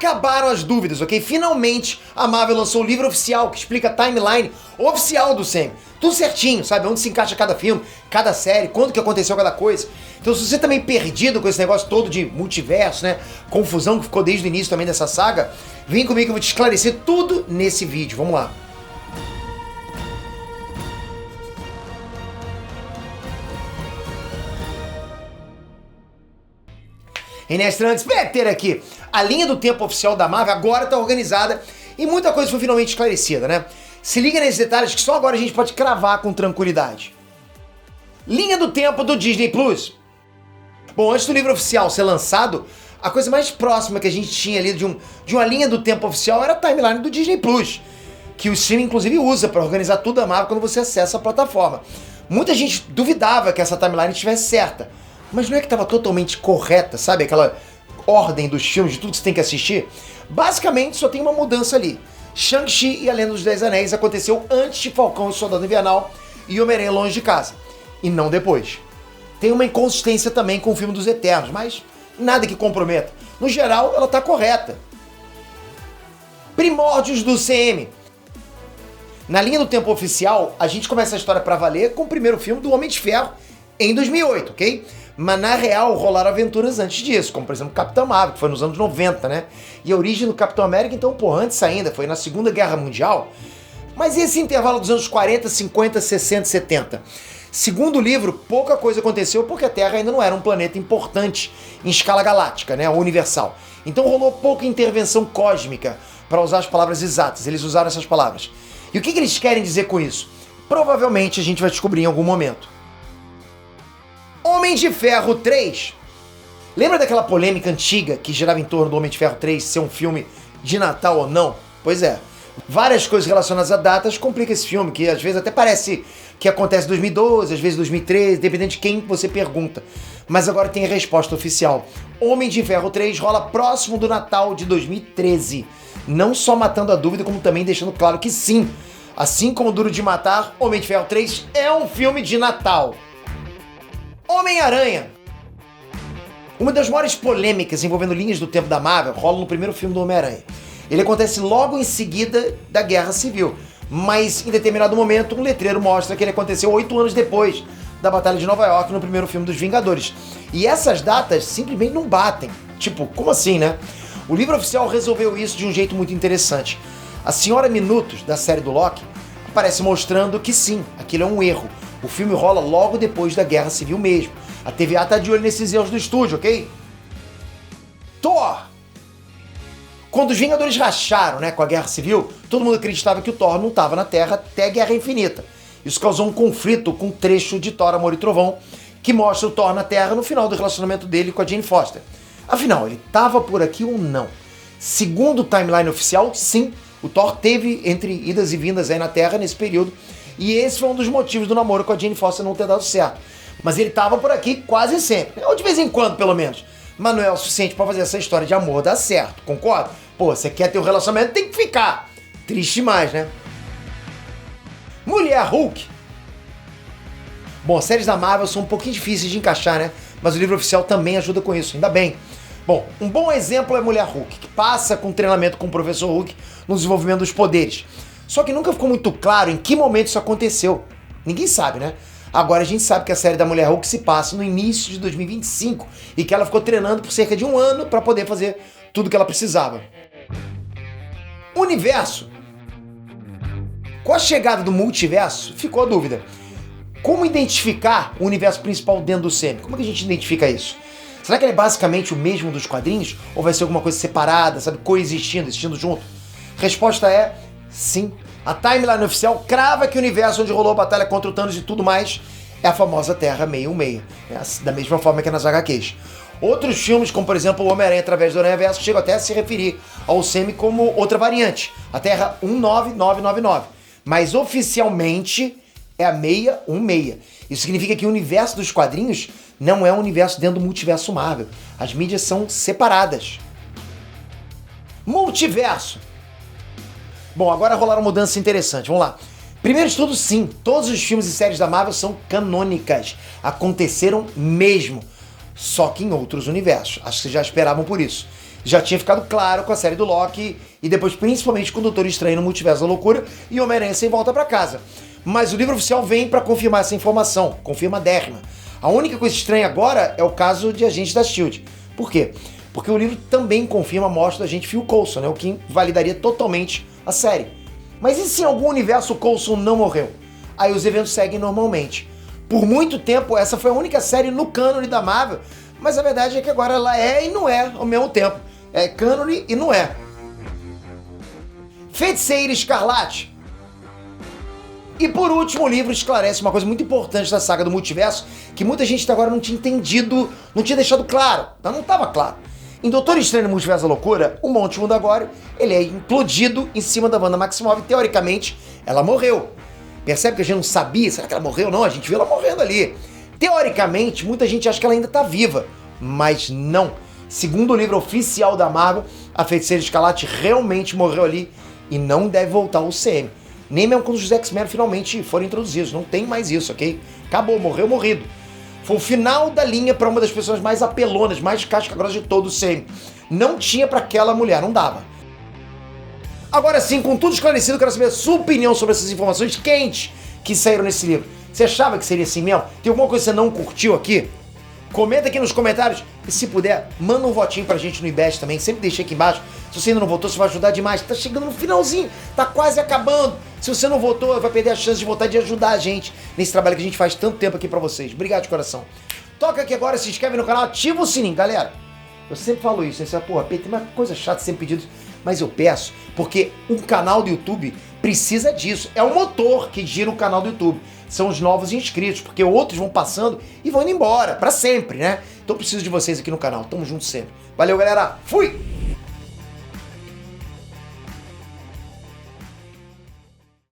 Acabaram as dúvidas, ok? Finalmente a Marvel lançou o livro oficial que explica a timeline oficial do Sam. Tudo certinho, sabe? Onde se encaixa cada filme, cada série, quando que aconteceu cada coisa. Então se você também perdido com esse negócio todo de multiverso, né? Confusão que ficou desde o início também dessa saga, vem comigo que eu vou te esclarecer tudo nesse vídeo. Vamos lá. Inestrantes, Peter aqui. A linha do tempo oficial da Marvel agora tá organizada e muita coisa foi finalmente esclarecida, né? Se liga nesses detalhes que só agora a gente pode cravar com tranquilidade. Linha do tempo do Disney Plus. Bom, antes do livro oficial ser lançado, a coisa mais próxima que a gente tinha ali de uma linha do tempo oficial era a timeline do Disney Plus, que o streaming inclusive usa para organizar tudo da Marvel quando você acessa a plataforma. Muita gente duvidava que essa timeline estivesse certa, mas não é que estava totalmente correta, sabe? Aquela ordem dos filmes, de tudo que você tem que assistir. Basicamente só tem uma mudança ali. Shang-Chi e a Lenda dos 10 Anéis aconteceu antes de Falcão e Soldado Invernal e Homem-Aranha Longe de Casa, e não depois. Tem uma inconsistência também com o filme dos Eternos, mas nada que comprometa. No geral, ela tá correta. Primórdios do CM. Na linha do tempo oficial, a gente começa a história pra valer com o primeiro filme do Homem de Ferro em 2008, ok? Mas na real rolaram aventuras antes disso, como por exemplo Capitão Marvel, que foi nos anos 90, né? E a origem do Capitão América, então, pô, antes ainda, foi na Segunda Guerra Mundial. Mas esse intervalo dos anos 40, 50, 60, 70? Segundo o livro, pouca coisa aconteceu porque a Terra ainda não era um planeta importante em escala galáctica, né? Universal. Então rolou pouca intervenção cósmica, para usar as palavras exatas. Eles usaram essas palavras. E o que eles querem dizer com isso? Provavelmente a gente vai descobrir em algum momento. Homem de Ferro 3. Lembra daquela polêmica antiga que girava em torno do Homem de Ferro 3 ser um filme de Natal ou não? Pois é. Várias coisas relacionadas a datas complicam esse filme, que às vezes até parece que acontece em 2012, às vezes 2013, dependendo de quem você pergunta. Mas agora tem a resposta oficial. Homem de Ferro 3 rola próximo do Natal de 2013. Não só matando a dúvida, como também deixando claro que sim. Assim como Duro de Matar, Homem de Ferro 3 é um filme de Natal. Homem-Aranha. Uma das maiores polêmicas envolvendo linhas do tempo da Marvel rola no primeiro filme do Homem-Aranha. Ele acontece logo em seguida da Guerra Civil, mas em determinado momento um letreiro mostra que ele aconteceu 8 anos depois da Batalha de Nova York no primeiro filme dos Vingadores. E essas datas simplesmente não batem. Tipo, como assim, né? O livro oficial resolveu isso de um jeito muito interessante. A Senhora Minutos, da série do Loki, aparece mostrando que sim, aquilo é um erro. O filme rola logo depois da Guerra Civil mesmo. A TVA tá de olho nesses erros do estúdio, ok? Thor! Quando os Vingadores racharam, né, com a Guerra Civil, todo mundo acreditava que o Thor não estava na Terra até a Guerra Infinita. Isso causou um conflito com um trecho de Thor, Amor e Trovão, que mostra o Thor na Terra no final do relacionamento dele com a Jane Foster. Afinal, ele estava por aqui ou não? Segundo o timeline oficial, sim, o Thor teve entre idas e vindas aí na Terra nesse período, e esse foi um dos motivos do namoro com a Jane Foster não ter dado certo. Mas ele estava por aqui quase sempre, ou de vez em quando pelo menos. Mas não é o suficiente para fazer essa história de amor dar certo, concorda? Pô, você quer ter um relacionamento, tem que ficar. Triste demais, né? Mulher Hulk. Bom, as séries da Marvel são um pouquinho difíceis de encaixar, né? Mas o livro oficial também ajuda com isso, ainda bem. Bom, um bom exemplo é Mulher Hulk, que passa com treinamento com o Professor Hulk no desenvolvimento dos poderes. Só que nunca ficou muito claro em que momento isso aconteceu. Ninguém sabe, né? Agora a gente sabe que a série da Mulher Hulk se passa no início de 2025 e que ela ficou treinando por cerca de 1 ano para poder fazer tudo que ela precisava. Universo. Com a chegada do multiverso, ficou a dúvida. Como identificar o universo principal dentro do CM? Como é que a gente identifica isso? Será que ele é basicamente o mesmo dos quadrinhos? Ou vai ser alguma coisa separada, sabe, coexistindo, existindo junto? Resposta é sim. A timeline oficial crava que o universo onde rolou a batalha contra o Thanos e tudo mais é a famosa Terra 616, da mesma forma que é nas HQs. Outros filmes, como por exemplo o Homem-Aranha através do Aranha-Verso, chegam até a se referir ao CM como outra variante, a Terra 19999. Mas oficialmente é a 616. Isso significa que o universo dos quadrinhos não é um universo dentro do multiverso Marvel. As mídias são separadas. Multiverso. Bom, agora rolaram mudanças interessantes. Vamos lá. Primeiro de tudo, sim, todos os filmes e séries da Marvel são canônicas. Aconteceram mesmo. Só que em outros universos. Acho que vocês já esperavam por isso. Já tinha ficado claro com a série do Loki e depois principalmente com o Doutor Estranho no Multiverso da Loucura e Homem-Aranha Sem Volta pra Casa. Mas o livro oficial vem pra confirmar essa informação, confirma dérrima. A única coisa estranha agora é o caso de Agentes da S.H.I.E.L.D. Por quê? Porque o livro também confirma a morte do agente Phil Coulson, né? O que invalidaria totalmente a série. Mas e se em algum universo o Coulson não morreu? Aí os eventos seguem normalmente. Por muito tempo essa foi a única série no cânone da Marvel, mas a verdade é que agora ela é e não é ao mesmo tempo. É cânone e não é. Feiticeira Escarlate. E por último, o livro esclarece uma coisa muito importante da saga do multiverso, que muita gente até agora não tinha entendido, não tinha deixado claro, não estava claro. Em Doutor Estranho no Multiverso da Loucura, o Monte Mundagório, ele é implodido em cima da Wanda Maximoff e, teoricamente, ela morreu. Percebe que a gente não sabia, será que ela morreu? Não, a gente viu ela morrendo ali. Teoricamente, muita gente acha que ela ainda está viva, mas não. Segundo o livro oficial da Marvel, a Feiticeira Escarlate realmente morreu ali e não deve voltar ao UCM. Nem mesmo quando os X-Men finalmente foram introduzidos, não tem mais isso, ok? Acabou, morreu morrido. Foi o final da linha para uma das pessoas mais apelonas, mais casca-grossa de todo o CM. Não tinha para aquela mulher, não dava. Agora sim, com tudo esclarecido, eu quero saber a sua opinião sobre essas informações quentes que saíram nesse livro. Você achava que seria assim mesmo? Tem alguma coisa que você não curtiu aqui? Comenta aqui nos comentários e, se puder, manda um votinho pra gente no IBEST também. Sempre deixei aqui embaixo. Se você ainda não votou, você vai ajudar demais. Tá chegando no finalzinho, tá quase acabando. Se você não votou, vai perder a chance de votar e de ajudar a gente nesse trabalho que a gente faz tanto tempo aqui pra vocês. Obrigado de coração. Toca aqui agora, se inscreve no canal, ativa o sininho. Galera, eu sempre falo isso. Você fala, porra, tem uma coisa chata sempre pedido, mas eu peço, porque um canal do YouTube precisa disso. É o motor que gira o canal do YouTube. São os novos inscritos, porque outros vão passando e vão indo embora, pra sempre, né? Então eu preciso de vocês aqui no canal. Tamo junto sempre. Valeu, galera. Fui!